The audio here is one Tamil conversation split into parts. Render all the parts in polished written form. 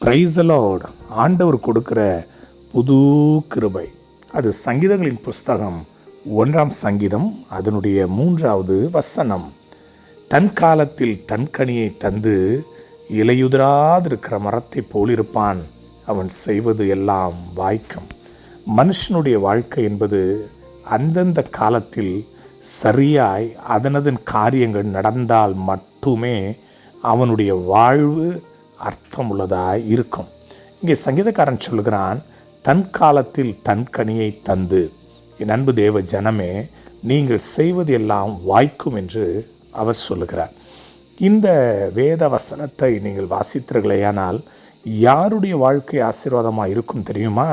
Praise the Lord. ஆண்டவர் கொடுக்கிற புது கிருபை. அது சங்கீதங்களின் புஸ்தகம் 1 சங்கீதம் அதனுடைய 3வது வசனம். தன் காலத்தில் தன் கனியை தந்து இலையுதிராதிருக்கிற மரத்தை போலிருப்பான், அவன் செய்வது எல்லாம் வாய்க்கும். மனுஷனுடைய வாழ்க்கை என்பது அந்தந்த காலத்தில் சரியாய் அதனதன் காரியங்கள் நடந்தால் மட்டுமே அவனுடைய வாழ்வு அர்த்தமுள்ளதாய் இருக்கும். இங்கே சங்கீதக்காரன் சொல்கிறான், தன் காலத்தில் தன் கனியை தந்து. என் அன்பு தேவ ஜனமே, நீங்கள் செய்வது எல்லாம் வாய்க்கும் என்று அவர் சொல்லுகிறார். இந்த வேத வசனத்தை நீங்கள் வாசித்தீர்களேயானால் யாருடைய வாழ்க்கை ஆசீர்வாதமாக இருக்கும் தெரியுமா?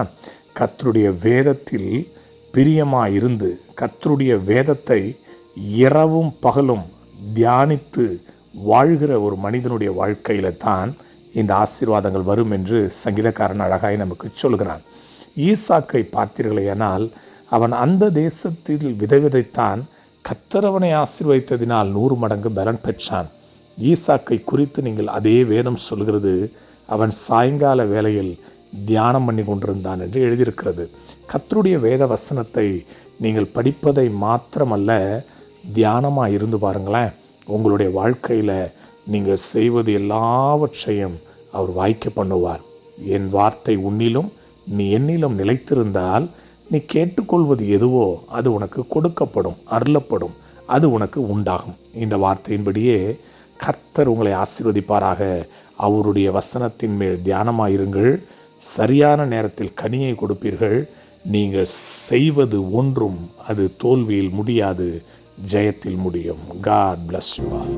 கர்த்தருடைய வேதத்தில் பிரியமாக இருந்து கர்த்தருடைய வேதத்தை இரவும் பகலும் தியானித்து வாழ்கிற ஒரு மனிதனுடைய வாழ்க்கையில் தான் இந்த ஆசீர்வாதங்கள் வரும் என்று சங்கீதக்காரன் அழகாய் நமக்கு சொல்கிறான். ஈசாக்கை பார்த்தீர்களேயானால் அவன் அந்த தேசத்தில் விதைத்தான். கர்த்தர் அவனை ஆசீர்வதித்ததினால் 100 மடங்கு பலன் பெற்றான். ஈசாக்கை குறித்து நீங்கள் அதே வேதம் சொல்கிறது, அவன் சாயங்கால வேளையில் தியானம் பண்ணி கொண்டிருந்தான் என்று எழுதியிருக்கிறது. கர்த்தருடைய வேத வசனத்தை நீங்கள் படிப்பதை மாத்திரமல்ல, தியானமாக இருந்து பாருங்களேன். உங்களுடைய வாழ்க்கையில் நீங்கள் செய்வது எல்லாவற்றையும் அவர் வாய்க்க பண்ணுவார். என் வார்த்தை உன்னிலும் நீ என்னிலும் நிலைத்திருந்தால் நீ கேட்டுக்கொள்வது எதுவோ அது உனக்கு கொடுக்கப்படும், அருளப்படும், அது உனக்கு உண்டாகும். இந்த வார்த்தையின்படியே கர்த்தர் உங்களை ஆசீர்வதிப்பாராக. அவருடைய வசனத்தின் மேல் தியானமாயிருங்கள். சரியான நேரத்தில் கனியை கொடுப்பீர்கள். நீங்கள் செய்வது ஒன்றும் அது தோல்வியில் முடியாது, ஜெயத்தில் முடியும். God bless you all.